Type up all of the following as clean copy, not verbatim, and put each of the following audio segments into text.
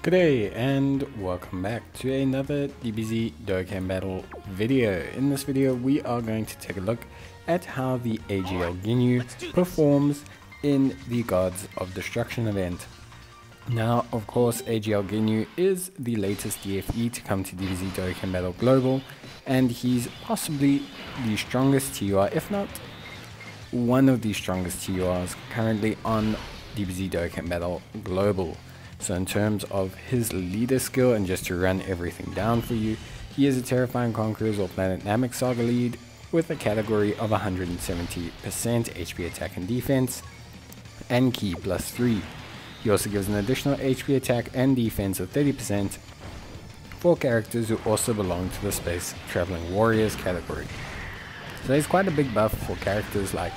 G'day and welcome back to another DBZ Dokkan battle video. In this video we are going to take a look at how the AGL Ginyu performs in the Gods of Destruction event. Now of course AGL Ginyu is the latest DFE to come to DBZ Dokkan Battle Global, and he's possibly the strongest TUR, if not one of the strongest TURs currently on DBZ Dokkan Battle Global. So in terms of his leader skill, and just to run everything down for you, he is a Terrifying Conquerors or Planet Namek Saga lead with a category of 170% HP attack and defense and key +3. He also gives an additional HP attack and defense of 30% for characters who also belong to the Space Traveling Warriors category. So there's quite a big buff for characters like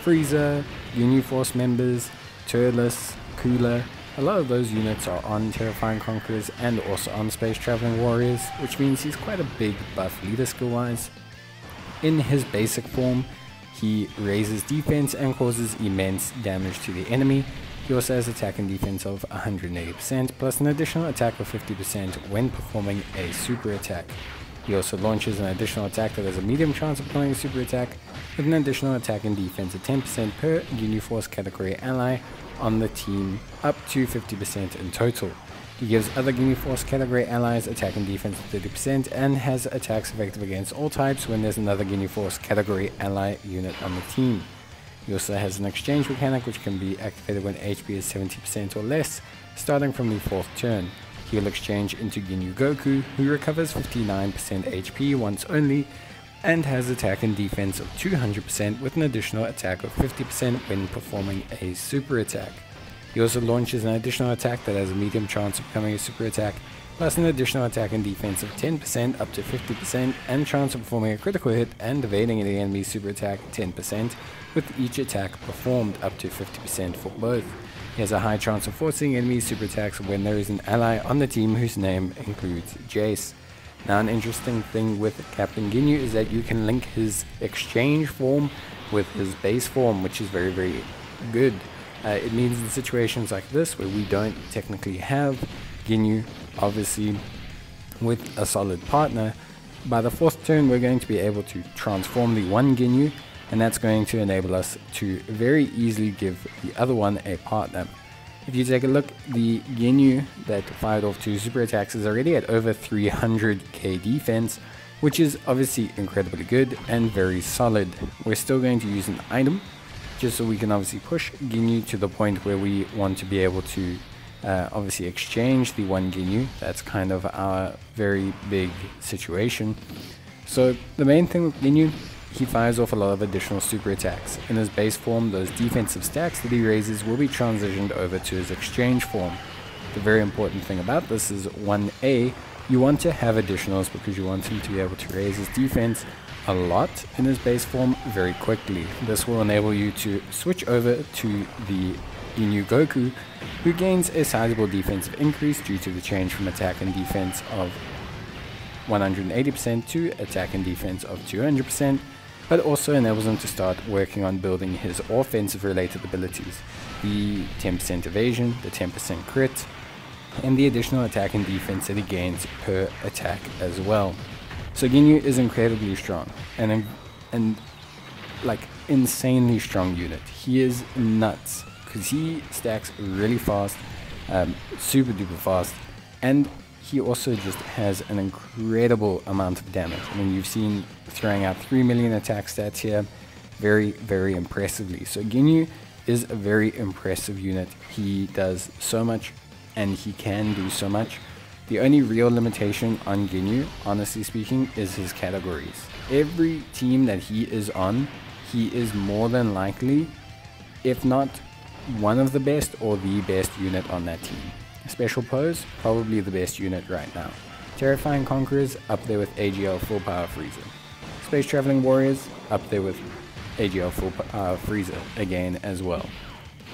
Frieza, Ginyu Force members, Turles, Cooler. A lot of those units are on Terrifying Conquerors and also on Space Traveling Warriors, which means he's quite a big buff leader skill wise. In his basic form, he raises defense and causes immense damage to the enemy. He also has attack and defense of 180% plus an additional attack of 50% when performing a super attack. He also launches an additional attack that has a medium chance of becoming a super attack with an additional attack and defense of 10% per Ginyu Force category ally on the team, up to 50% in total. He gives other Ginyu Force category allies attack and defense of 30% and has attacks effective against all types when there's another Ginyu Force category ally unit on the team. He also has an exchange mechanic which can be activated when HP is 70% or less, starting from the 4th turn. He will exchange into Ginyu Goku, who recovers 59% HP once only, and has attack and defense of 200% with an additional attack of 50% when performing a super attack. He also launches an additional attack that has a medium chance of becoming a super attack, plus an additional attack and defense of 10% up to 50% and chance of performing a critical hit and evading the enemy's super attack 10%, with each attack performed up to 50% for both. He has a high chance of forcing enemy super attacks when there is an ally on the team whose name includes Jace. Now an interesting thing with Captain Ginyu is that you can link his exchange form with his base form, which is very good. It means in situations like this where we don't technically have Ginyu, obviously with a solid partner, by the 4th turn we're going to be able to transform the one Ginyu, and that's going to enable us to very easily give the other one a partner. If you take a look, the Ginyu that fired off 2 super attacks is already at over 300k defense, which is obviously incredibly good and very solid. We're still going to use an item just so we can obviously push Ginyu to the point where we want to be able to obviously exchange the one Ginyu. That's kind of our very big situation. So the main thing with Ginyu, he fires off a lot of additional super attacks. In his base form, those defensive stacks that he raises will be transitioned over to his exchange form. The very important thing about this is 1A, you want to have additionals because you want him to be able to raise his defense a lot in his base form very quickly. This will enable you to switch over to the Ginyu Goku, who gains a sizable defensive increase due to the change from attack and defense of 180% to attack and defense of 200%, but also enables him to start working on building his offensive related abilities, the 10% evasion, the 10% crit, and the additional attack and defense that he gains per attack as well. So Ginyu is incredibly strong and like insanely strong unit. He is nuts because he stacks really fast, super duper fast, and he also just has an incredible amount of damage. I mean, you've seen throwing out 3 million attack stats here very impressively. So Ginyu is a very impressive unit. He does so much and he can do so much. The only real limitation on Ginyu, honestly speaking, is his categories. Every team that he is on, he is more than likely, if not one of the best or the best unit on that team. Special Pose, probably the best unit right now. Terrifying Conquerors, up there with AGL Full Power Frieza. Space Traveling Warriors, up there with AGL Full Power Frieza again as well.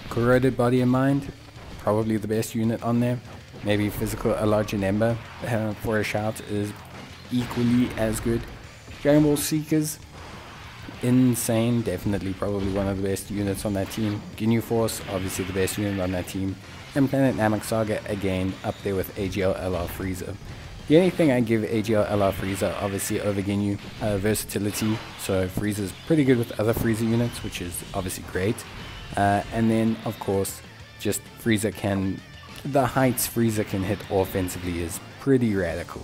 Corroded Body and Mind, probably the best unit on there. Maybe Physical Elijah Ember for a shout is equally as good. Dragon Ball Seekers, insane, definitely probably one of the best units on that team. Ginyu Force, obviously the best unit on that team. and Planet Namek Saga again up there with AGL LR Frieza. The only thing I give AGL LR Frieza obviously over Ginyu, versatility, so Frieza's pretty good with other Frieza units, which is obviously great. And then of course, just the heights Frieza can hit offensively is pretty radical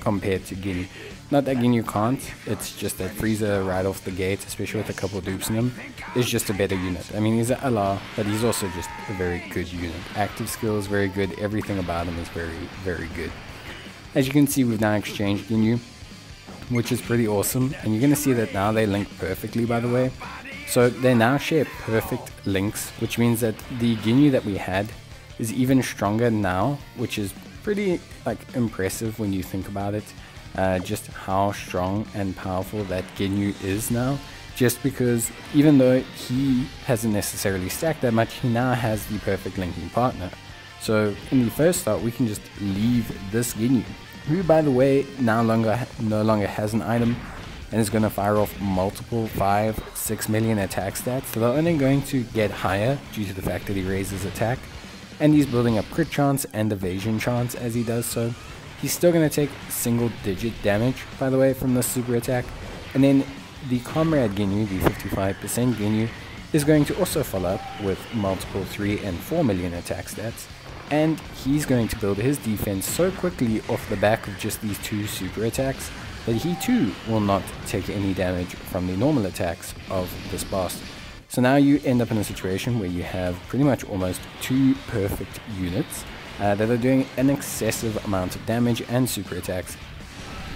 compared to Ginyu. Not that Ginyu can't, it's just that Frieza right off the gate, especially with a couple of dupes in him, is just a better unit. I mean, he's an LR, but he's also just a very good unit. Active skills, very good, everything about him is very, very good. As you can see, we've now exchanged Ginyu, which is pretty awesome, and you're going to see that now they link perfectly, by the way. So they now share perfect links, which means that the Ginyu that we had is even stronger now, which is pretty impressive when you think about it. Just how strong and powerful that Ginyu is now, just because even though he hasn't necessarily stacked that much, he now has the perfect linking partner. So in the first start, we can just leave this Ginyu, who by the way no longer has an item and is going to fire off multiple 5-6 million attack stats. So they're only going to get higher due to the fact that he raises attack, and he's building up crit chance and evasion chance as he does so. He's still going to take single digit damage, by the way, from the super attack. And then the Comrade Ginyu, the 55% Ginyu, is going to also follow up with multiple 3 and 4 million attack stats. And he's going to build his defense so quickly off the back of just these 2 super attacks that he too will not take any damage from the normal attacks of this boss. So now you end up in a situation where you have pretty much almost 2 perfect units that are doing an excessive amount of damage and super attacks,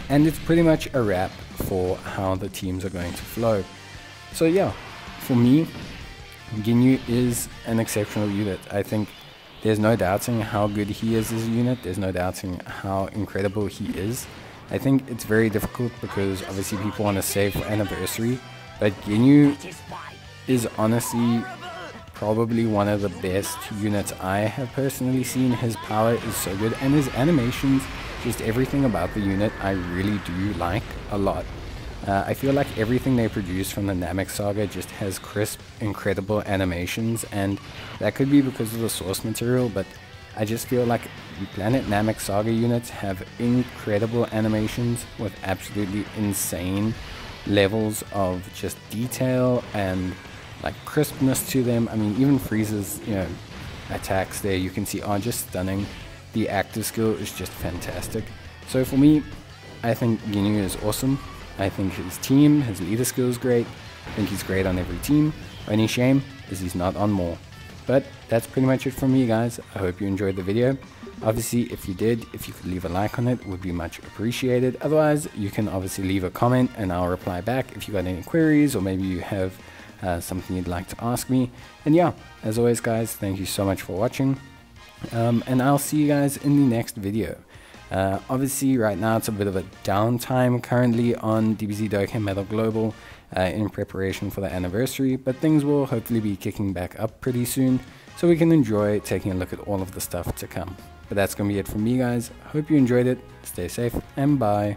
and it's pretty much a wrap for how the teams are going to flow. So yeah, for me, Ginyu is an exceptional unit. I think there's no doubting how good he is as a unit, there's no doubting how incredible he is. I think it's very difficult because obviously people want to save for anniversary, but Ginyu is honestly probably one of the best units I have personally seen. His power is so good, and his animations, just everything about the unit I really do like a lot. I feel like everything they produce from the Namek Saga just has crisp, incredible animations, and that could be because of the source material, but I just feel like the Planet Namek Saga units have incredible animations with absolutely insane levels of just detail and crispness to them. I mean, even Frieza's attacks there, you can see, are just stunning. The active skill is just fantastic. So for me, I think Ginyu is awesome. I think his team, his leader skill is great. I think he's great on every team. Only shame is he's not on more. But that's pretty much it from me, guys. I hope you enjoyed the video. Obviously, if you did, if you could leave a like on it, would be much appreciated. Otherwise, you can obviously leave a comment and I'll reply back if you got any queries, or maybe you have something you'd like to ask me. And yeah, as always, guys, thank you so much for watching, and I'll see you guys in the next video. Obviously right now it's a bit of a downtime currently on DBZ Dokkan Metal Global in preparation for the anniversary, but things will hopefully be kicking back up pretty soon so we can enjoy taking a look at all of the stuff to come. But that's gonna be it from me, guys. Hope you enjoyed it, stay safe, and bye.